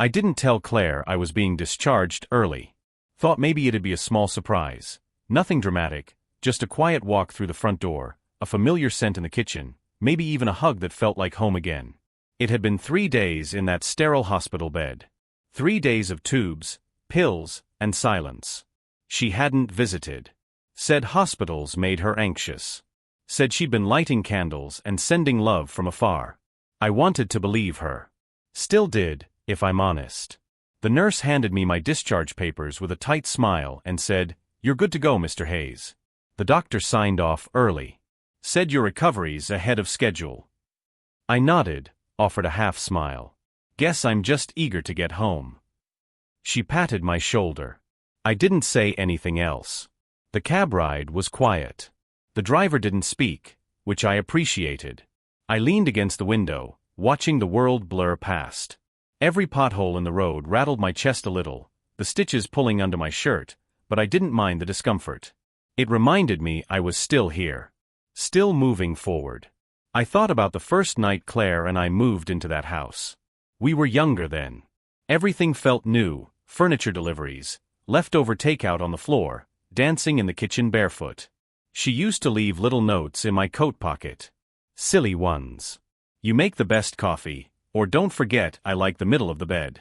I didn't tell Claire I was being discharged early. Thought maybe it'd be a small surprise. Nothing dramatic, just a quiet walk through the front door, a familiar scent in the kitchen, maybe even a hug that felt like home again. It had been 3 days in that sterile hospital bed. 3 days of tubes, pills, and silence. She hadn't visited. Said hospitals made her anxious. Said she'd been lighting candles and sending love from afar. I wanted to believe her. Still did, if I'm honest. The nurse handed me my discharge papers with a tight smile and said, "You're good to go, Mr. Hayes." The doctor signed off early. Said your recovery's ahead of schedule. I nodded, offered a half smile. Guess I'm just eager to get home. She patted my shoulder. I didn't say anything else. The cab ride was quiet. The driver didn't speak, which I appreciated. I leaned against the window, watching the world blur past. Every pothole in the road rattled my chest a little, the stitches pulling under my shirt, but I didn't mind the discomfort. It reminded me I was still here. Still moving forward. I thought about the first night Claire and I moved into that house. We were younger then. Everything felt new, furniture deliveries, leftover takeout on the floor, dancing in the kitchen barefoot. She used to leave little notes in my coat pocket. Silly ones. You make the best coffee, or don't forget I like the middle of the bed.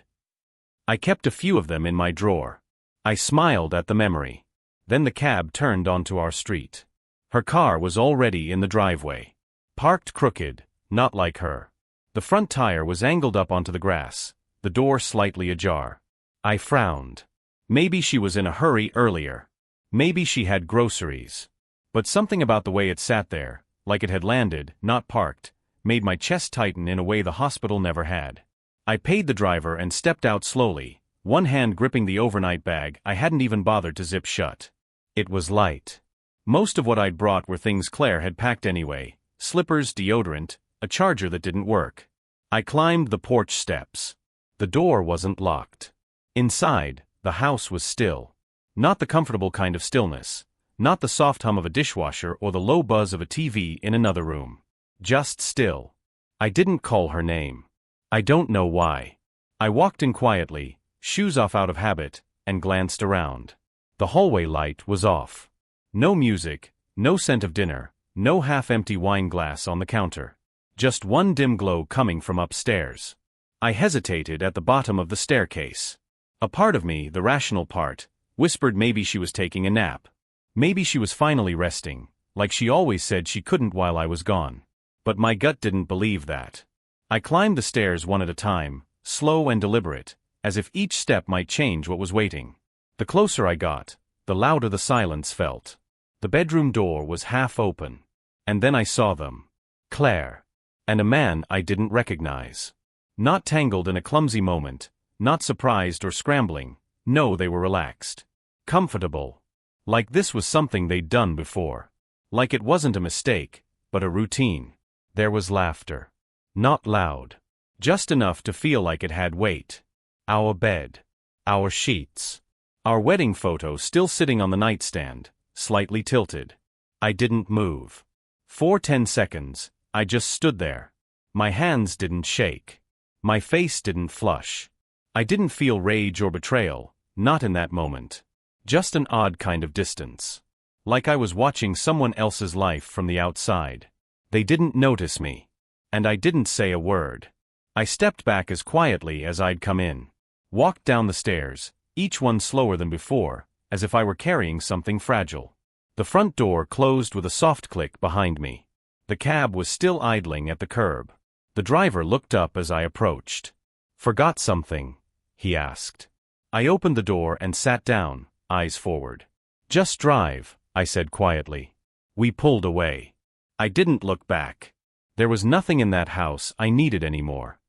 I kept a few of them in my drawer. I smiled at the memory. Then the cab turned onto our street. Her car was already in the driveway. Parked crooked, not like her. The front tire was angled up onto the grass, the door slightly ajar. I frowned. Maybe she was in a hurry earlier. Maybe she had groceries. But something about the way it sat there, like it had landed, not parked, made my chest tighten in a way the hospital never had. I paid the driver and stepped out slowly, one hand gripping the overnight bag I hadn't even bothered to zip shut. It was light. Most of what I'd brought were things Claire had packed anyway: slippers, deodorant, a charger that didn't work. I climbed the porch steps. The door wasn't locked. Inside, the house was still. Not the comfortable kind of stillness. Not the soft hum of a dishwasher or the low buzz of a TV in another room. Just still. I didn't call her name. I don't know why. I walked in quietly, shoes off out of habit, and glanced around. The hallway light was off. No music, no scent of dinner, no half-empty wine glass on the counter. Just one dim glow coming from upstairs. I hesitated at the bottom of the staircase. A part of me, the rational part, whispered maybe she was taking a nap. Maybe she was finally resting, like she always said she couldn't while I was gone. But my gut didn't believe that. I climbed the stairs one at a time, slow and deliberate, as if each step might change what was waiting. The closer I got, the louder the silence felt. The bedroom door was half open. And then I saw them. Claire. And a man I didn't recognize. Not tangled in a clumsy moment, not surprised or scrambling. No, they were relaxed. Comfortable. Like this was something they'd done before. Like it wasn't a mistake, but a routine. There was laughter. Not loud. Just enough to feel like it had weight. Our bed. Our sheets. Our wedding photo still sitting on the nightstand, slightly tilted. I didn't move. For 10 seconds, I just stood there. My hands didn't shake. My face didn't flush. I didn't feel rage or betrayal, not in that moment. Just an odd kind of distance. Like I was watching someone else's life from the outside. They didn't notice me. And I didn't say a word. I stepped back as quietly as I'd come in. Walked down the stairs, each one slower than before, as if I were carrying something fragile. The front door closed with a soft click behind me. The cab was still idling at the curb. The driver looked up as I approached. "Forgot something?" he asked. I opened the door and sat down, eyes forward. "Just drive," I said quietly. We pulled away. I didn't look back. There was nothing in that house I needed anymore.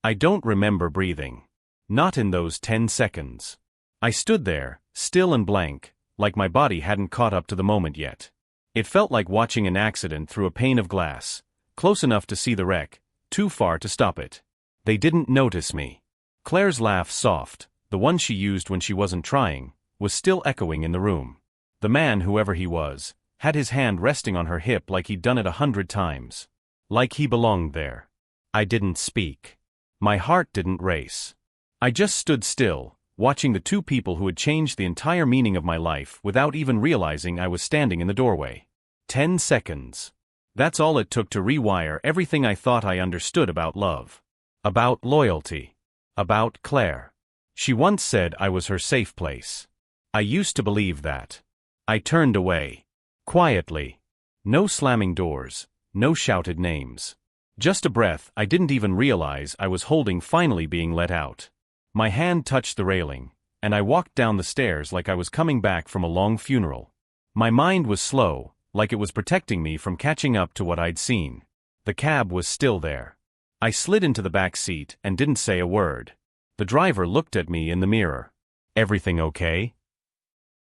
I don't remember breathing. Not in those 10 seconds. I stood there, still and blank, like my body hadn't caught up to the moment yet. It felt like watching an accident through a pane of glass, close enough to see the wreck, too far to stop it. They didn't notice me. Claire's laugh, soft, the one she used when she wasn't trying, was still echoing in the room. The man, whoever he was, had his hand resting on her hip like he'd done it 100 times. Like he belonged there. I didn't speak. My heart didn't race. I just stood still, watching the two people who had changed the entire meaning of my life without even realizing I was standing in the doorway. 10 seconds. That's all it took to rewire everything I thought I understood about love. About loyalty. About Claire. She once said I was her safe place. I used to believe that. I turned away. Quietly. No slamming doors, no shouted names. Just a breath I didn't even realize I was holding finally being let out. My hand touched the railing, and I walked down the stairs like I was coming back from a long funeral. My mind was slow, like it was protecting me from catching up to what I'd seen. The cab was still there. I slid into the back seat and didn't say a word. The driver looked at me in the mirror. "Everything okay?"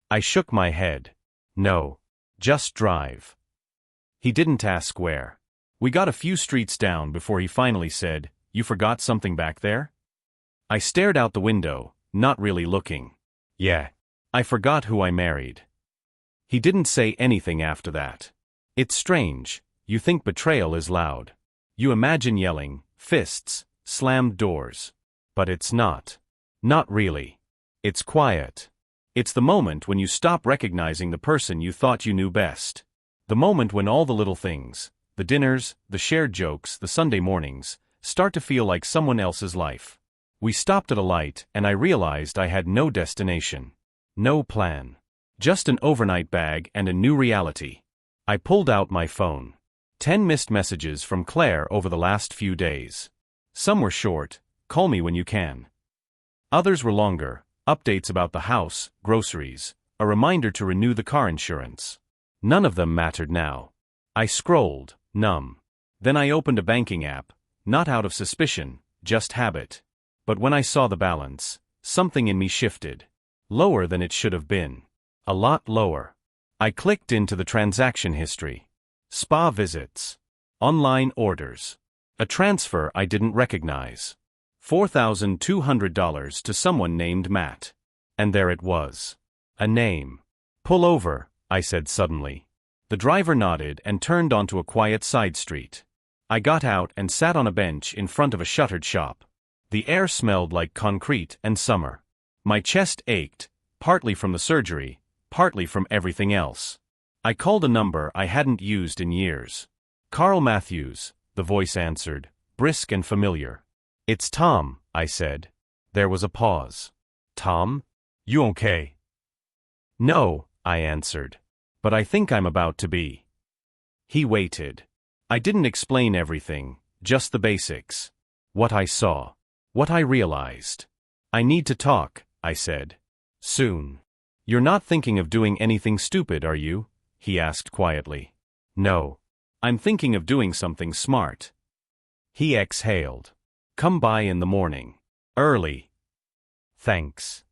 I shook my head. "No. Just drive." He didn't ask where. We got a few streets down before he finally said, "You forgot something back there?" I stared out the window, not really looking. "Yeah. I forgot who I married." He didn't say anything after that. It's strange. You think betrayal is loud. You imagine yelling, fists, slammed doors. But it's not. Not really. It's quiet. It's the moment when you stop recognizing the person you thought you knew best. The moment when all the little things, the dinners, the shared jokes, the Sunday mornings, start to feel like someone else's life. We stopped at a light and I realized I had no destination. No plan. Just an overnight bag and a new reality. I pulled out my phone. 10 missed messages from Claire over the last few days. Some were short, "Call me when you can." Others were longer, updates about the house, groceries, a reminder to renew the car insurance. None of them mattered now. I scrolled, numb. Then I opened a banking app, not out of suspicion, just habit. But when I saw the balance, something in me shifted. Lower than it should have been. A lot lower. I clicked into the transaction history. Spa visits. Online orders. A transfer I didn't recognize. $4,200 to someone named Matt. And there it was. A name. "Pull over," I said suddenly. The driver nodded and turned onto a quiet side street. I got out and sat on a bench in front of a shuttered shop. The air smelled like concrete and summer. My chest ached, partly from the surgery, partly from everything else. I called a number I hadn't used in years. "Carl Matthews," the voice answered, brisk and familiar. "It's Tom," I said. There was a pause. "Tom? You okay?" "No," I answered. "But I think I'm about to be." He waited. I didn't explain everything, just the basics. What I saw. What I realized. "I need to talk," I said. "Soon." "You're not thinking of doing anything stupid, are you?" he asked quietly. "No. I'm thinking of doing something smart." He exhaled. "Come by in the morning. Early." "Thanks."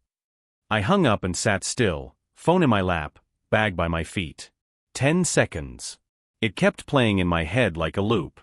I hung up and sat still, phone in my lap, bag by my feet. 10 seconds. It kept playing in my head like a loop.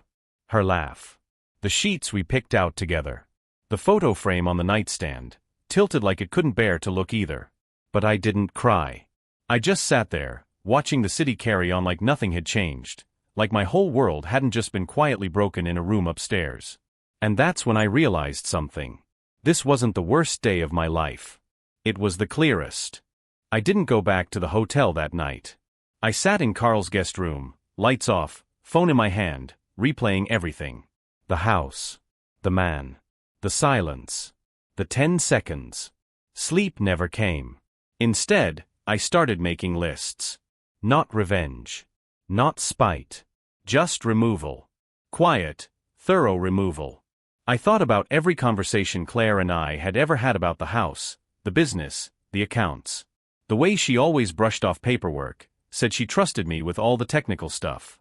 Her laugh. The sheets we picked out together. The photo frame on the nightstand, tilted like it couldn't bear to look either. But I didn't cry. I just sat there, watching the city carry on like nothing had changed, like my whole world hadn't just been quietly broken in a room upstairs. And that's when I realized something. This wasn't the worst day of my life. It was the clearest. I didn't go back to the hotel that night. I sat in Carl's guest room, lights off, phone in my hand, replaying everything. The house. The man. The silence. The 10 seconds. Sleep never came. Instead, I started making lists. Not revenge. Not spite. Just removal. Quiet, thorough removal. I thought about every conversation Claire and I had ever had about the house, the business, the accounts. The way she always brushed off paperwork, said she trusted me with all the technical stuff.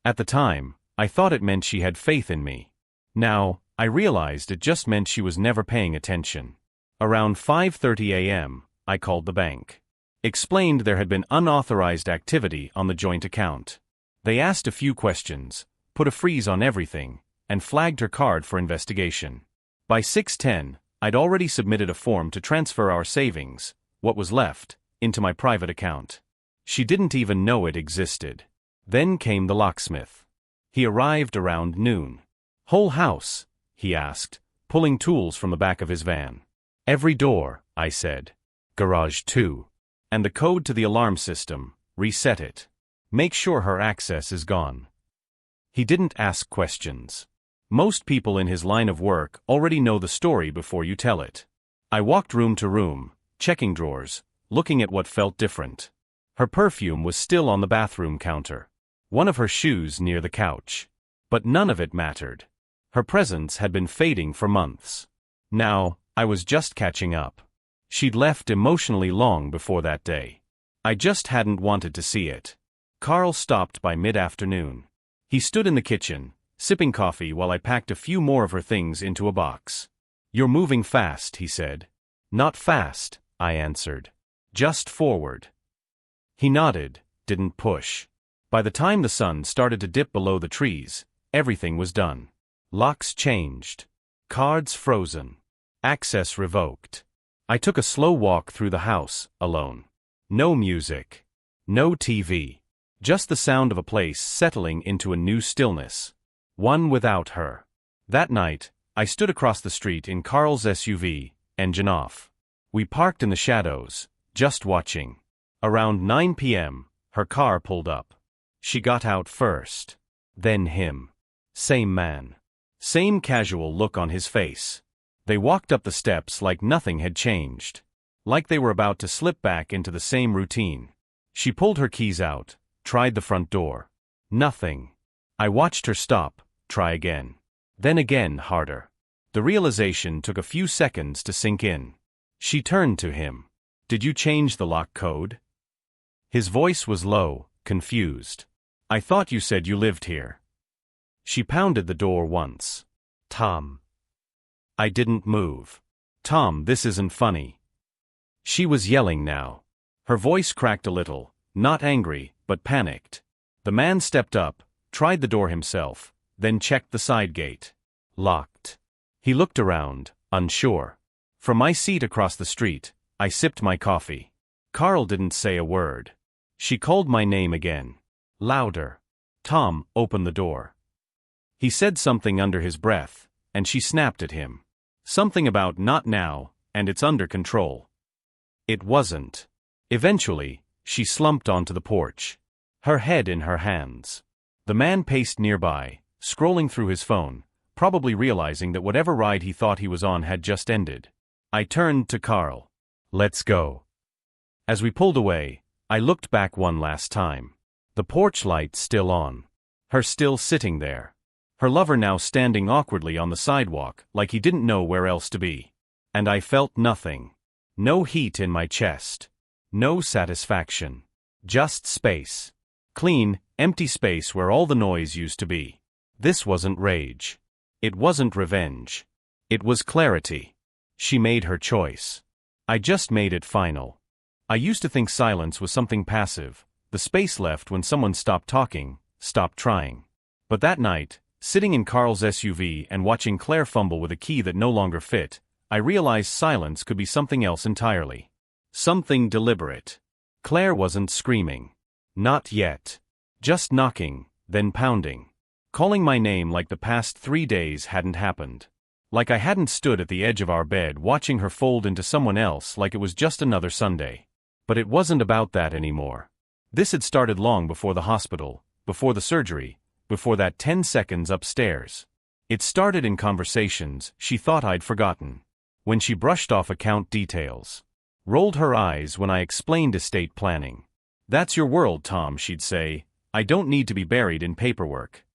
At the time, I thought it meant she had faith in me. Now, I realized it just meant she was never paying attention. Around 5:30 a.m., I called the bank. Explained there had been unauthorized activity on the joint account. They asked a few questions, put a freeze on everything, and flagged her card for investigation. By 6:10, I'd already submitted a form to transfer our savings, what was left, into my private account. She didn't even know it existed. Then came the locksmith. He arrived around noon. "Whole house?" he asked, pulling tools from the back of his van. "Every door," I said. "Garage too. And the code to the alarm system, reset it. Make sure her access is gone." He didn't ask questions. Most people in his line of work already know the story before you tell it. I walked room to room, checking drawers, looking at what felt different. Her perfume was still on the bathroom counter. One of her shoes near the couch. But none of it mattered. Her presence had been fading for months. Now, I was just catching up. She'd left emotionally long before that day. I just hadn't wanted to see it. Carl stopped by mid-afternoon. He stood in the kitchen, sipping coffee while I packed a few more of her things into a box. "You're moving fast," he said. "Not fast," I answered. "Just forward." He nodded, didn't push. By the time the sun started to dip below the trees, everything was done. Locks changed. Cards frozen. Access revoked. I took a slow walk through the house, alone. No music. No TV. Just the sound of a place settling into a new stillness. One without her. That night, I stood across the street in Carl's SUV, engine off. We parked in the shadows, just watching. Around 9 p.m., her car pulled up. She got out first. Then him. Same man. Same casual look on his face. They walked up the steps like nothing had changed. Like they were about to slip back into the same routine. She pulled her keys out, tried the front door. Nothing. I watched her stop, try again. Then again harder. The realization took a few seconds to sink in. She turned to him. "Did you change the lock code?" His voice was low, confused. "I thought you said you lived here." She pounded the door once. "Tom." I didn't move. "Tom, this isn't funny." She was yelling now. Her voice cracked a little, not angry, but panicked. The man stepped up, tried the door himself, then checked the side gate. Locked. He looked around, unsure. From my seat across the street, I sipped my coffee. Carl didn't say a word. She called my name again. Louder. "Tom, open the door." He said something under his breath, and she snapped at him. Something about "not now," and "it's under control." It wasn't. Eventually, she slumped onto the porch. Her head in her hands. The man paced nearby, scrolling through his phone, probably realizing that whatever ride he thought he was on had just ended. I turned to Carl. "Let's go." As we pulled away, I looked back one last time. The porch light still on. Her still sitting there. Her lover now standing awkwardly on the sidewalk like he didn't know where else to be. And I felt nothing. No heat in my chest. No satisfaction. Just space. Clean, empty space where all the noise used to be. This wasn't rage. It wasn't revenge. It was clarity. She made her choice. I just made it final. I used to think silence was something passive, the space left when someone stopped talking, stopped trying. But that night, sitting in Carl's SUV and watching Claire fumble with a key that no longer fit, I realized silence could be something else entirely. Something deliberate. Claire wasn't screaming. Not yet. Just knocking, then pounding. Calling my name like the past 3 days hadn't happened. Like I hadn't stood at the edge of our bed watching her fold into someone else like it was just another Sunday. But it wasn't about that anymore. This had started long before the hospital, before the surgery, before that 10 seconds upstairs. It started in conversations she thought I'd forgotten. When she brushed off account details. Rolled her eyes when I explained estate planning. "That's your world, Tom," she'd say. "I don't need to be buried in paperwork."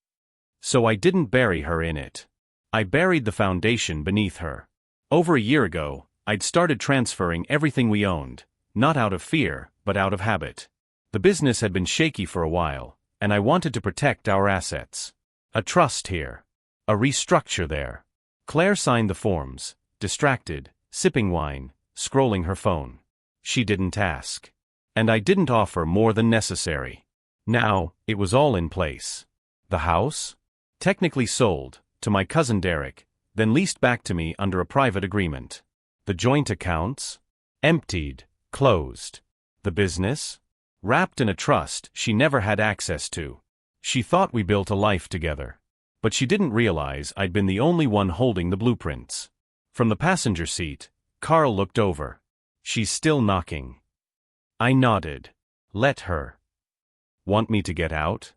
So I didn't bury her in it. I buried the foundation beneath her. Over a year ago, I'd started transferring everything we owned, not out of fear, but out of habit. The business had been shaky for a while, and I wanted to protect our assets. A trust here. A restructure there. Claire signed the forms, distracted, sipping wine, scrolling her phone. She didn't ask. And I didn't offer more than necessary. Now, it was all in place. The house? Technically sold, to my cousin Derek, then leased back to me under a private agreement. The joint accounts? Emptied, closed. The business? Wrapped in a trust she never had access to. She thought we built a life together. But she didn't realize I'd been the only one holding the blueprints. From the passenger seat, Carl looked over. "She's still knocking." I nodded. "Let her." "Want me to get out?"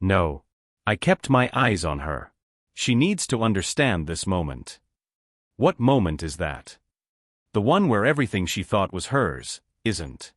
"No." I kept my eyes on her. "She needs to understand this moment." "What moment is that?" "The one where everything she thought was hers, isn't."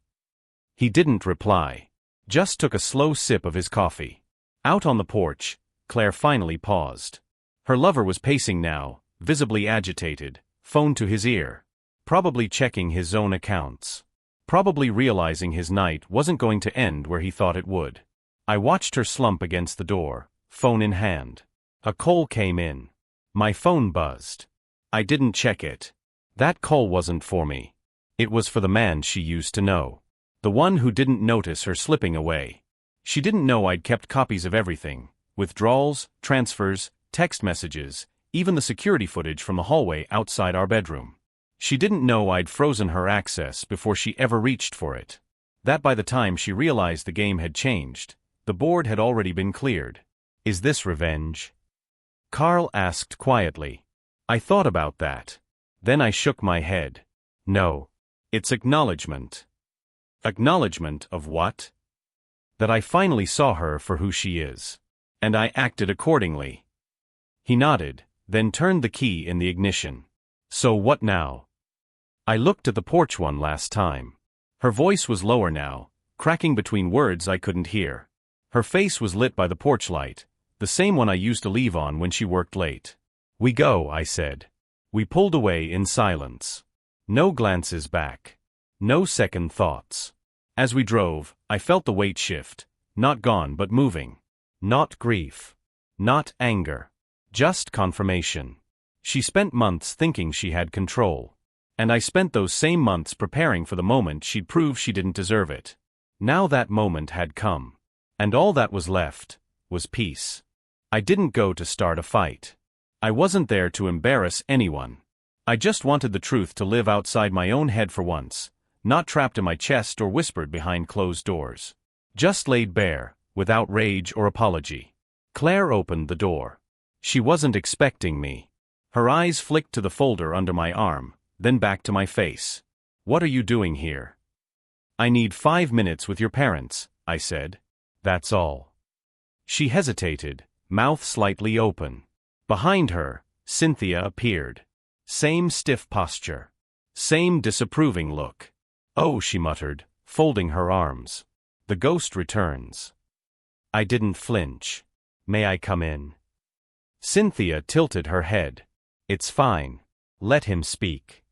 He didn't reply. Just took a slow sip of his coffee. Out on the porch, Claire finally paused. Her lover was pacing now, visibly agitated, phone to his ear. Probably checking his own accounts. Probably realizing his night wasn't going to end where he thought it would. I watched her slump against the door, phone in hand. A call came in. My phone buzzed. I didn't check it. That call wasn't for me. It was for the man she used to know. The one who didn't notice her slipping away. She didn't know I'd kept copies of everything. Withdrawals, transfers, text messages, even the security footage from the hallway outside our bedroom. She didn't know I'd frozen her access before she ever reached for it. That by the time she realized the game had changed, the board had already been cleared. "Is this revenge?" Carl asked quietly. I thought about that. Then I shook my head. "No. It's acknowledgement." "Acknowledgement of what?" "That I finally saw her for who she is. And I acted accordingly." He nodded, then turned the key in the ignition. "So what now?" I looked at the porch one last time. Her voice was lower now, cracking between words I couldn't hear. Her face was lit by the porch light, the same one I used to leave on when she worked late. "We go," I said. We pulled away in silence. No glances back. No second thoughts. As we drove, I felt the weight shift, not gone but moving. Not grief. Not anger. Just confirmation. She spent months thinking she had control. And I spent those same months preparing for the moment she'd prove she didn't deserve it. Now that moment had come. And all that was left was peace. I didn't go to start a fight. I wasn't there to embarrass anyone. I just wanted the truth to live outside my own head for once, not trapped in my chest or whispered behind closed doors. Just laid bare, without rage or apology. Claire opened the door. She wasn't expecting me. Her eyes flicked to the folder under my arm, then back to my face. "What are you doing here?" "I need 5 minutes with your parents," I said. "That's all." She hesitated, mouth slightly open. Behind her, Cynthia appeared. Same stiff posture. Same disapproving look. "Oh," she muttered, folding her arms. "The ghost returns." I didn't flinch. "May I come in?" Cynthia tilted her head. "It's fine. Let him speak."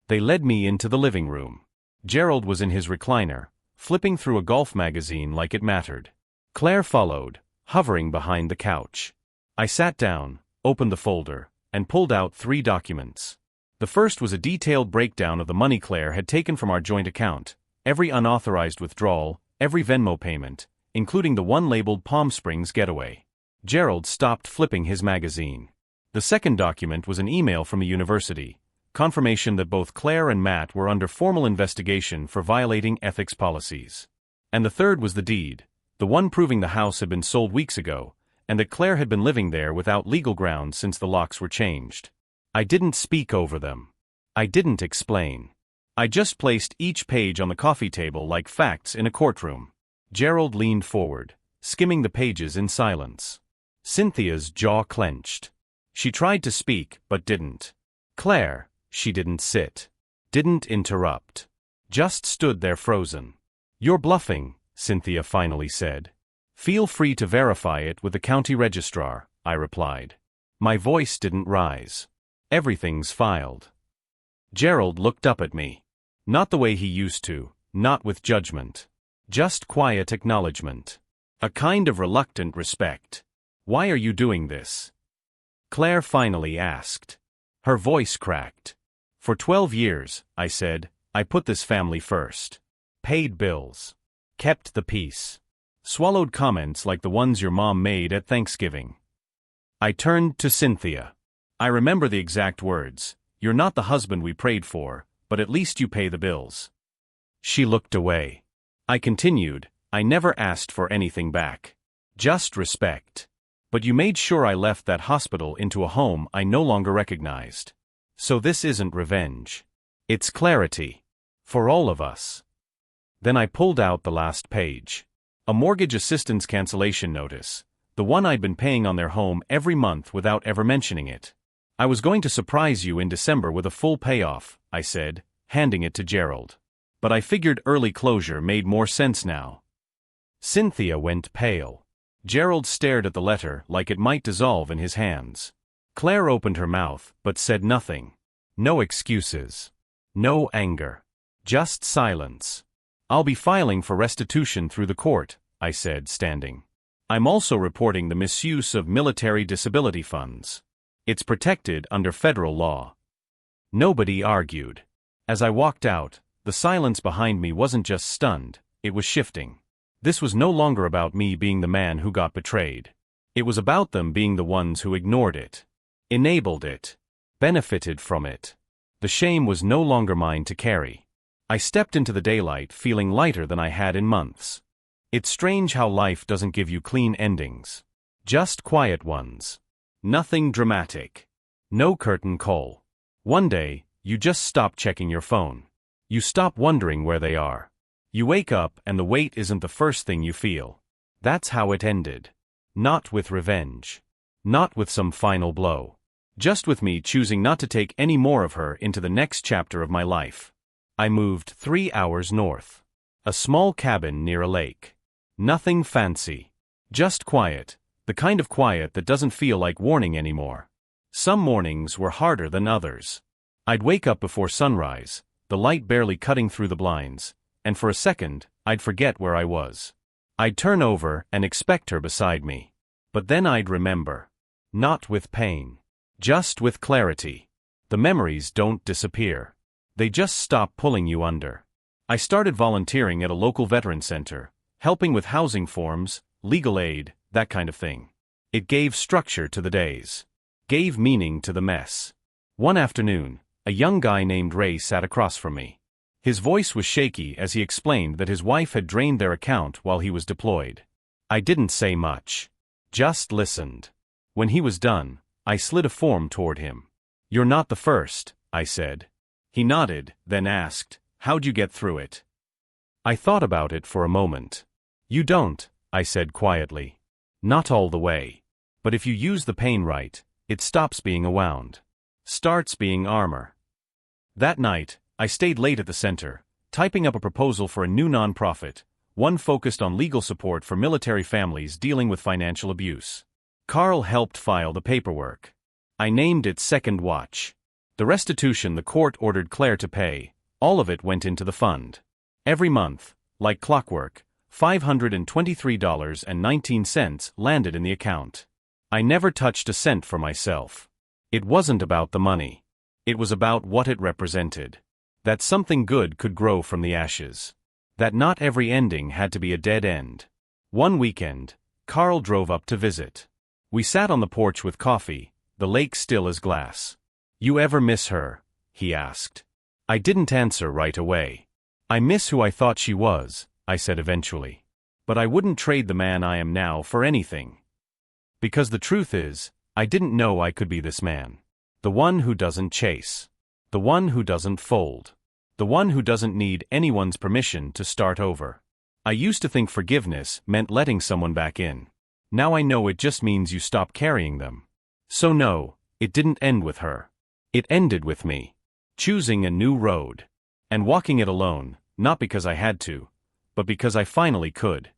They led me into the living room. Gerald was in his recliner, flipping through a golf magazine like it mattered. Claire followed, hovering behind the couch. I sat down, opened the folder, and pulled out 3 documents. The first was a detailed breakdown of the money Claire had taken from our joint account, every unauthorized withdrawal, every Venmo payment, including the one labeled Palm Springs getaway. Gerald stopped flipping his magazine. The second document was an email from a university, confirmation that both Claire and Matt were under formal investigation for violating ethics policies. And the third was the deed, the one proving the house had been sold weeks ago, and that Claire had been living there without legal grounds since the locks were changed. I didn't speak over them. I didn't explain. I just placed each page on the coffee table like facts in a courtroom. Gerald leaned forward, skimming the pages in silence. Cynthia's jaw clenched. She tried to speak, but didn't. Claire, she didn't sit. Didn't interrupt. Just stood there frozen. "You're bluffing," Cynthia finally said. "Feel free to verify it with the county registrar," I replied. My voice didn't rise. "Everything's filed." Gerald looked up at me. Not the way he used to, not with judgment. Just quiet acknowledgement. A kind of reluctant respect. "Why are you doing this?" Claire finally asked. Her voice cracked. "For 12 years, I said, I put this family first. Paid bills. Kept the peace. Swallowed comments like the ones your mom made at Thanksgiving." I turned to Cynthia. I remember the exact words. "You're not the husband we prayed for, but at least you pay the bills." She looked away. I continued, "I never asked for anything back. Just respect. But you made sure I left that hospital into a home I no longer recognized. So this isn't revenge. It's clarity. For all of us. Then I pulled out the last page. A mortgage assistance cancellation notice. The one I'd been paying on their home every month without ever mentioning it. I was going to surprise you in December with a full payoff, I said, handing it to Gerald. But I figured early closure made more sense now. Cynthia went pale. Gerald stared at the letter like it might dissolve in his hands. Claire opened her mouth, but said nothing. No excuses. No anger. Just silence. I'll be filing for restitution through the court, I said, standing. I'm also reporting the misuse of military disability funds. It's protected under federal law. Nobody argued. As I walked out, the silence behind me wasn't just stunned, it was shifting. This was no longer about me being the man who got betrayed. It was about them being the ones who ignored it, enabled it, benefited from it. The shame was no longer mine to carry. I stepped into the daylight feeling lighter than I had in months. It's strange how life doesn't give you clean endings. Just quiet ones. Nothing dramatic. No curtain call. One day, you just stop checking your phone. You stop wondering where they are. You wake up and the weight isn't the first thing you feel. That's how it ended. Not with revenge. Not with some final blow. Just with me choosing not to take any more of her into the next chapter of my life. I moved 3 hours north. A small cabin near a lake. Nothing fancy. Just quiet. The kind of quiet that doesn't feel like warning anymore. Some mornings were harder than others. I'd wake up before sunrise, the light barely cutting through the blinds, and for a second, I'd forget where I was. I'd turn over and expect her beside me. But then I'd remember. Not with pain. Just with clarity. The memories don't disappear. They just stop pulling you under. I started volunteering at a local veteran center, helping with housing forms, legal aid, that kind of thing. It gave structure to the days. Gave meaning to the mess. One afternoon, a young guy named Ray sat across from me. His voice was shaky as he explained that his wife had drained their account while he was deployed. I didn't say much. Just listened. When he was done, I slid a form toward him. "You're not the first," I said. He nodded, then asked, "How'd you get through it?" I thought about it for a moment. "You don't," I said quietly. "Not all the way. But if you use the pain right, it stops being a wound. Starts being armor." That night, I stayed late at the center, typing up a proposal for a new nonprofit, one focused on legal support for military families dealing with financial abuse. Carl helped file the paperwork. I named it Second Watch. The restitution the court ordered Claire to pay, all of it went into the fund. Every month, like clockwork, $523.19 landed in the account. I never touched a cent for myself. It wasn't about the money. It was about what it represented. That something good could grow from the ashes. That not every ending had to be a dead end. One weekend, Carl drove up to visit. We sat on the porch with coffee, the lake still as glass. "You ever miss her?" he asked. I didn't answer right away. "I miss who I thought she was," I said eventually. "But I wouldn't trade the man I am now for anything. Because the truth is, I didn't know I could be this man. The one who doesn't chase. The one who doesn't fold. The one who doesn't need anyone's permission to start over. I used to think forgiveness meant letting someone back in. Now I know it just means you stop carrying them. So no, it didn't end with her. It ended with me. Choosing a new road. And walking it alone, not because I had to, but because I finally could."